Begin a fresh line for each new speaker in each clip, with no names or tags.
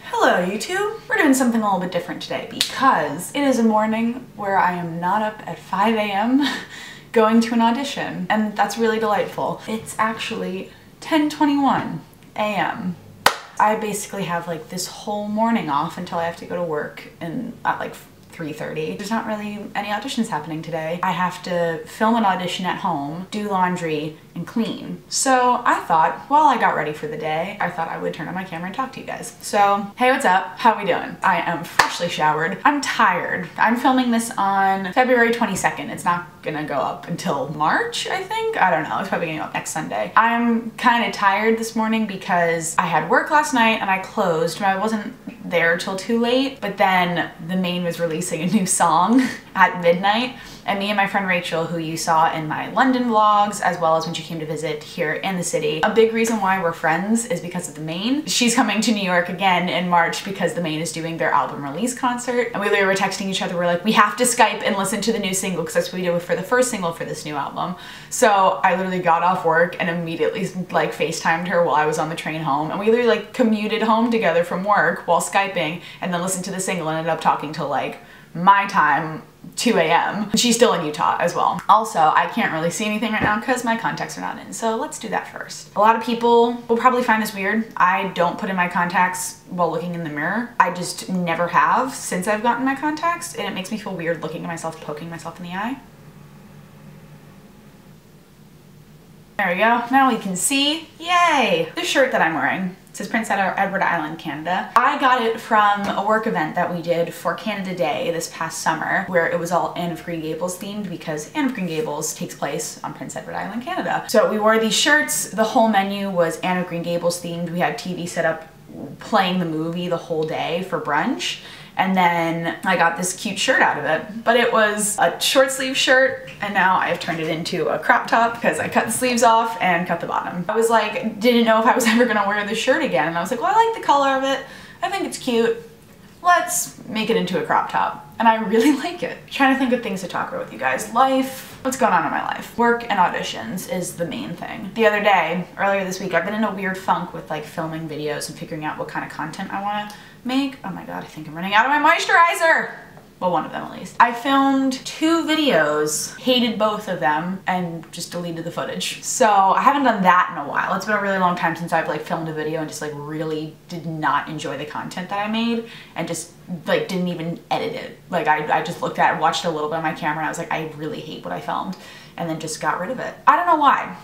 Hello YouTube! We're doing something a little bit different today because it is a morning where I am not up at 5 a.m. going to an audition, and that's really delightful. It's actually 10:21 a.m. I basically have like this whole morning off until I have to go to work at like 3:30. There's not really any auditions happening today. I have to film an audition at home, do laundry, and clean. So I thought, while I got ready for the day, I thought I would turn on my camera and talk to you guys. So, hey, what's up? How we doing? I am freshly showered. I'm tired. I'm filming this on February 22nd. It's not gonna go up until March, I think? I don't know. It's probably gonna go up next Sunday. I'm kind of tired this morning because I had work last night and I closed. I wasn't there till too late, but then the Maine was releasing a new song at midnight, and me and my friend Rachel, who you saw in my London vlogs, as well as when she came to visit here in the city. A big reason why we're friends is because of the Maine. She's coming to New York again in March because the Maine is doing their album release concert, and we literally were texting each other. We're like, we have to Skype and listen to the new single because that's what we did for the first single for this new album. So I literally got off work and immediately like FaceTimed her while I was on the train home, and we literally like commuted home together from work while Skyping, and then listened to the single and ended up talking till like my time, 2 a.m. She's still in Utah as well. Also, I can't really see anything right now because my contacts are not in, so let's do that first. A lot of people will probably find this weird. I don't put in my contacts while looking in the mirror. I just never have since I've gotten my contacts, and it makes me feel weird looking at myself, poking myself in the eye. There we go. Now we can see. Yay! This shirt that I'm wearing, it says Prince Edward Island, Canada. I got it from a work event that we did for Canada Day this past summer, where it was all Anne of Green Gables themed because Anne of Green Gables takes place on Prince Edward Island, Canada. So we wore these shirts. The whole menu was Anne of Green Gables themed. We had TV set up playing the movie the whole day for brunch. And then I got this cute shirt out of it. But it was a short sleeve shirt, and now I have turned it into a crop top because I cut the sleeves off and cut the bottom. I was like, didn't know if I was ever gonna wear this shirt again. And I was like, well, I like the color of it. I think it's cute. Let's make it into a crop top. And I really like it. I'm trying to think of things to talk about with you guys. Life, what's going on in my life? Work and auditions is the main thing. The other day, earlier this week, I've been in a weird funk with like filming videos and figuring out what kind of content I wanna make. Oh my god, I think I'm running out of my moisturizer! Well, one of them at least. I filmed 2 videos, hated both of them, and just deleted the footage. So I haven't done that in a while. It's been a really long time since I've like filmed a video and just like really did not enjoy the content that I made and just like didn't even edit it. Like I just looked at it, watched a little bit on my camera, and I was like, I really hate what I filmed, and then just got rid of it. I don't know why.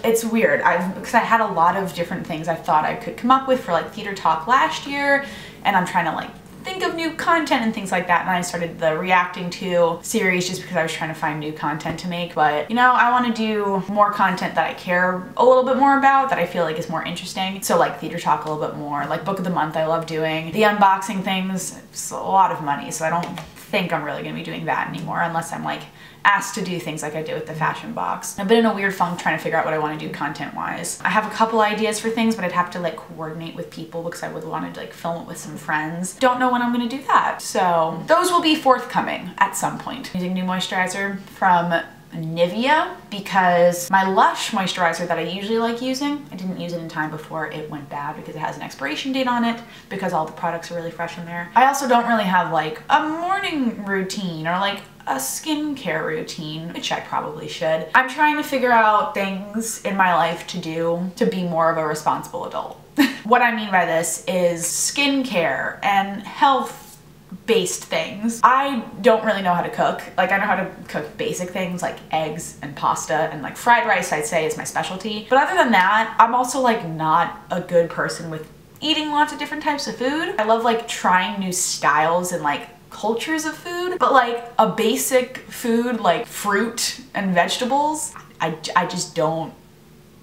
It's weird. Because I had a lot of different things I thought I could come up with for like Theater Talk last year, and I'm trying to like think of new content and things like that, and I started the reacting to series just because I was trying to find new content to make. But you know, I want to do more content that I care a little bit more about, that I feel like is more interesting. So like Theater Talk a little bit more, like Book of the Month I love doing. The unboxing things, it's a lot of money, so I don't think I'm really gonna be doing that anymore unless I'm like asked to do things like I did with the fashion box. I've been in a weird funk trying to figure out what I want to do content-wise. I have a couple ideas for things, but I'd have to like coordinate with people because I would want to like film it with some friends. Don't know when I'm going to do that. So those will be forthcoming at some point. Using new moisturizer from Nivea because my Lush moisturizer that I usually like using, I didn't use it in time before it went bad because it has an expiration date on it because all the products are really fresh in there. I also don't really have like a morning routine or like a skincare routine, which I probably should. I'm trying to figure out things in my life to do to be more of a responsible adult. What I mean by this is skincare and health based things. I don't really know how to cook. Like I know how to cook basic things like eggs and pasta, and like fried rice I'd say is my specialty. But other than that, I'm also like not a good person with eating lots of different types of food. I love like trying new styles and like cultures of food, but like a basic food like fruit and vegetables, I just don't.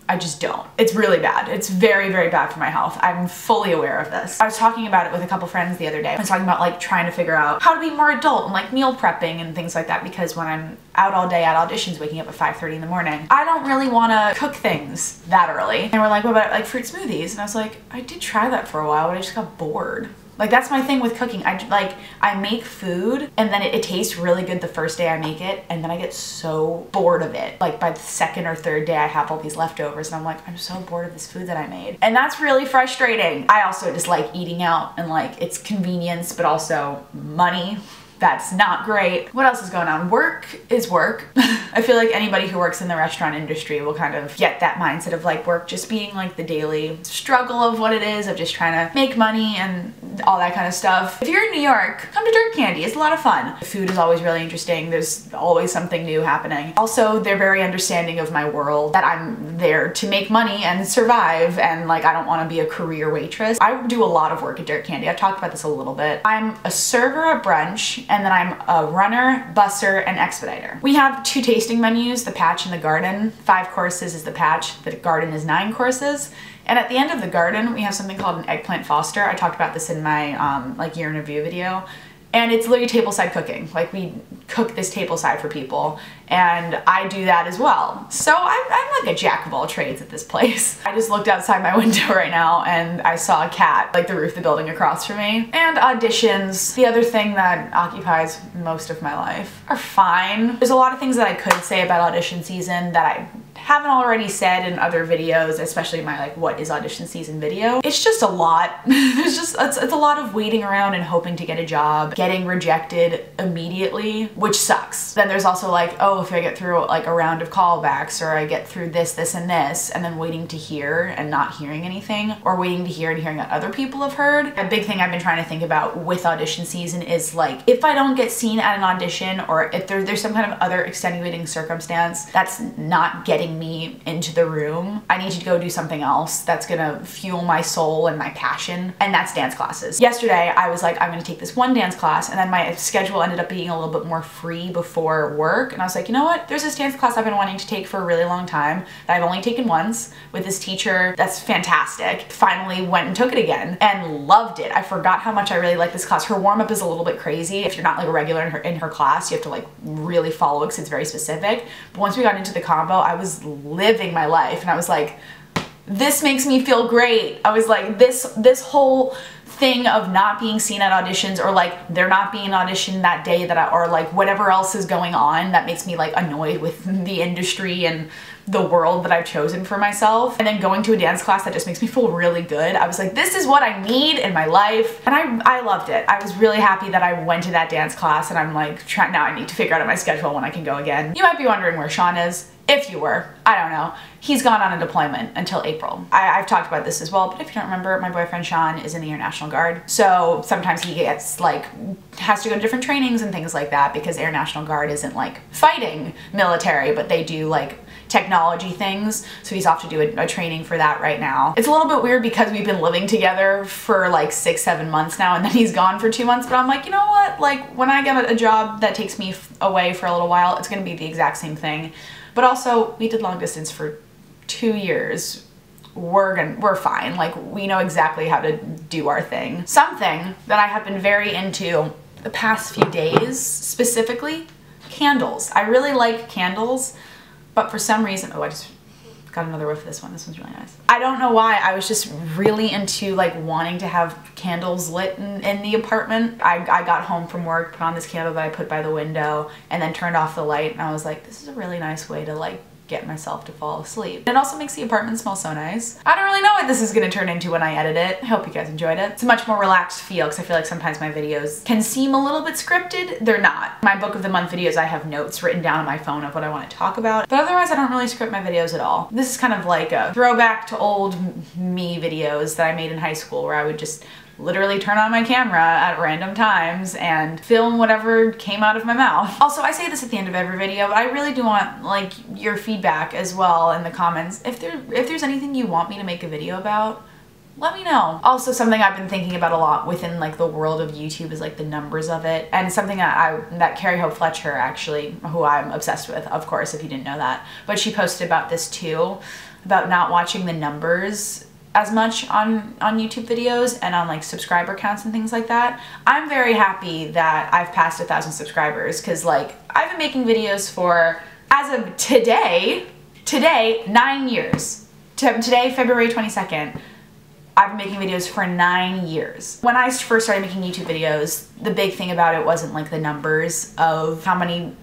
It's really bad. It's very, very bad for my health. I'm fully aware of this. I was talking about it with a couple friends the other day. I was talking about like trying to figure out how to be more adult and like meal prepping and things like that, because when I'm out all day at auditions, waking up at 5:30 in the morning, I don't really want to cook things that early. And we're like, what about like fruit smoothies? And I was like, I did try that for a while, but I just got bored. Like that's my thing with cooking. I make food and then it tastes really good the first day I make it, and then I get so bored of it. Like by the second or third day I have all these leftovers and I'm like, I'm so bored of this food that I made. And that's really frustrating. I also just like eating out, and like it's convenience but also money. That's not great. What else is going on? Work is work. I feel like anybody who works in the restaurant industry will kind of get that mindset of like work just being like the daily struggle of what it is, of just trying to make money and all that kind of stuff. If you're in New York, come to Dirt Candy. It's a lot of fun. The food is always really interesting. There's always something new happening. Also, they're very understanding of my world, that I'm there to make money and survive, and like I don't want to be a career waitress. I do a lot of work at Dirt Candy. I've talked about this a little bit. I'm a server at brunch, and then I'm a runner, busser, and expediter. We have 2 tasting menus, the Patch and the Garden. 5 courses is the Patch, the Garden is 9 courses. And at the end of the Garden, we have something called an eggplant foster. I talked about this in my like year in review video. And it's literally tableside cooking. Like we cook this tableside for people, and I do that as well. So I'm like a jack of all trades at this place. I just looked outside my window right now and I saw a cat, like the roof of the building across from me. And auditions, the other thing that occupies most of my life, are fine. There's a lot of things that I could say about audition season that I haven't already said in other videos, especially my like what is audition season video. It's just a lot. It's a lot of waiting around and hoping to get a job, getting rejected immediately, which sucks. Then there's also like, oh, if I get through like a round of callbacks, or I get through this, this, and this, and then waiting to hear and not hearing anything, or waiting to hear and hearing that other people have heard. A big thing I've been trying to think about with audition season is like, if I don't get seen at an audition, or if there's some kind of other extenuating circumstance that's not getting me into the room, I need to go do something else that's gonna fuel my soul and my passion, and that's dance classes. Yesterday I was like, I'm gonna take this one dance class, and then my schedule ended up being a little bit more free before work, and I was like, you know what, there's this dance class I've been wanting to take for a really long time that I've only taken once with this teacher that's fantastic. Finally went and took it again and loved it. I forgot how much I really like this class. Her warm-up is a little bit crazy. If you're not like a regular in her class, you have to like really follow it because it's very specific. But once we got into the combo, I was living my life, and I was like, this makes me feel great. I was like, this whole thing of not being seen at auditions, or like there not being an audition that day or like whatever else is going on that makes me like annoyed with the industry and the world that I've chosen for myself, and then going to a dance class that just makes me feel really good. I was like, this is what I need in my life, and I loved it. I was really happy that I went to that dance class, and I'm like, now I need to figure out my schedule when I can go again. You might be wondering where Sean is. If you were, I don't know. He's gone on a deployment until April. I've talked about this as well, but if you don't remember, my boyfriend Sean is in the Air National Guard. So sometimes he gets like, has to go to different trainings and things like that, because Air National Guard isn't like fighting military, but they do like technology things. So he's off to do a training for that right now. It's a little bit weird because we've been living together for like 6-7 months now, and then he's gone for 2 months, but I'm like, you know what? Like when I get a job that takes me away for a little while, it's gonna be the exact same thing. But also, we did long distance for 2 years. We're fine. Like, we know exactly how to do our thing. Something that I have been very into the past few days, specifically, candles. I really like candles, but for some reason, oh, I just got another whiff of this one. This one's really nice. I don't know why. I was just really into like wanting to have candles lit in the apartment. I got home from work, put on this candle that I put by the window, and then turned off the light, and I was like, this is a really nice way to like get myself to fall asleep. It also makes the apartment smell so nice. I don't really know what this is gonna turn into when I edit it. I hope you guys enjoyed it. It's a much more relaxed feel, because I feel like sometimes my videos can seem a little bit scripted. They're not. My book of the month videos, I have notes written down on my phone of what I want to talk about, but otherwise I don't really script my videos at all. This is kind of like a throwback to old me videos that I made in high school, where I would just literally turn on my camera at random times and film whatever came out of my mouth. Also, I say this at the end of every video, but I really do want like your feedback as well in the comments. If there's anything you want me to make a video about, let me know. Also, something I've been thinking about a lot within like the world of YouTube is like the numbers of it, and something that Carrie Hope Fletcher, actually, who I'm obsessed with, of course, if you didn't know that, but she posted about this too, about not watching the numbers as much on YouTube videos and on like subscriber counts and things like that. I'm very happy that I've passed 1,000 subscribers, because like I've been making videos for, as of today, 9 years. Today, February 22nd, I've been making videos for 9 years. When I first started making YouTube videos, the big thing about it wasn't like the numbers of how many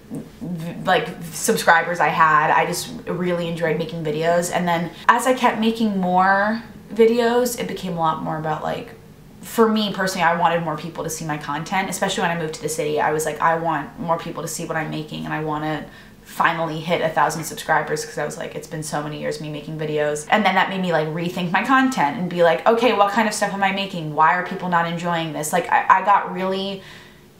like subscribers I had. I just really enjoyed making videos. And then as I kept making more videos, it became a lot more about like, for me personally, I wanted more people to see my content, especially when I moved to the city. I was like, I want more people to see what I'm making, and I want to finally hit 1,000 subscribers, because I was like, it's been so many years me making videos. And then that made me like rethink my content and be like, okay, what kind of stuff am I making? Why are people not enjoying this? Like I got really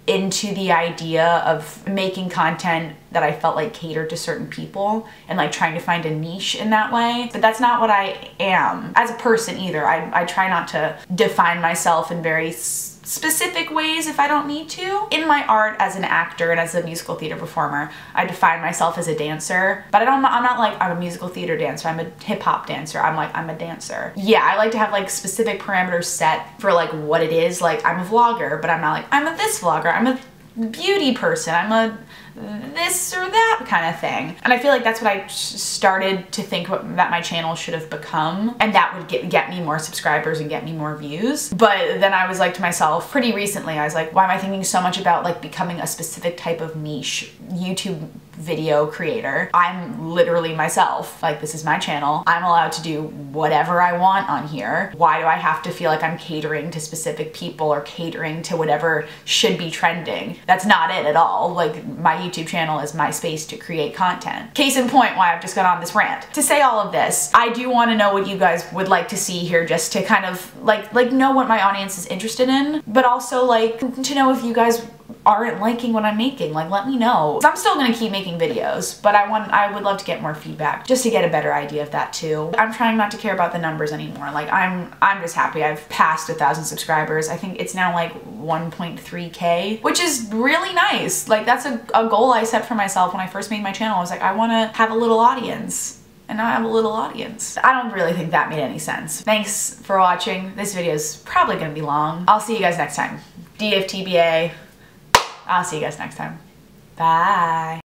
into the idea of making content that I felt like catered to certain people and like trying to find a niche in that way. But that's not what I am as a person either. I try not to define myself in very specific ways if I don't need to. In my art as an actor and as a musical theater performer, I define myself as a dancer, but I'm not like I'm a musical theater dancer, I'm a hip hop dancer, I'm a dancer. Yeah, I like to have like specific parameters set for like what it is. Like I'm a vlogger, but I'm not like, I'm a this vlogger, I'm a beauty person, I'm a this or that kind of thing. And I feel like that's what I started to think that my channel should have become, and that would get me more subscribers and get me more views. But then I was like to myself pretty recently, I was like, why am I thinking so much about like becoming a specific type of niche YouTube video creator? I'm literally myself. Like, this is my channel. I'm allowed to do whatever I want on here. Why do I have to feel like I'm catering to specific people or catering to whatever should be trending? That's not it at all. Like, my YouTube channel is my space to create content. Case in point, why I've just gone on this rant. To say all of this, I do want to know what you guys would like to see here, just to kind of like know what my audience is interested in, but also like to know if you guys aren't liking what I'm making. Like, let me know. I'm still gonna keep making videos, but I would love to get more feedback just to get a better idea of that too. I'm trying not to care about the numbers anymore. Like, I'm just happy I've passed 1,000 subscribers. I think it's now like 1.3K, which is really nice. Like, that's a goal I set for myself when I first made my channel. I was like, I want to have a little audience. And now I have a little audience. I don't really think that made any sense. Thanks for watching. This video is probably gonna be long. I'll see you guys next time. DFTBA. I'll see you guys next time. Bye.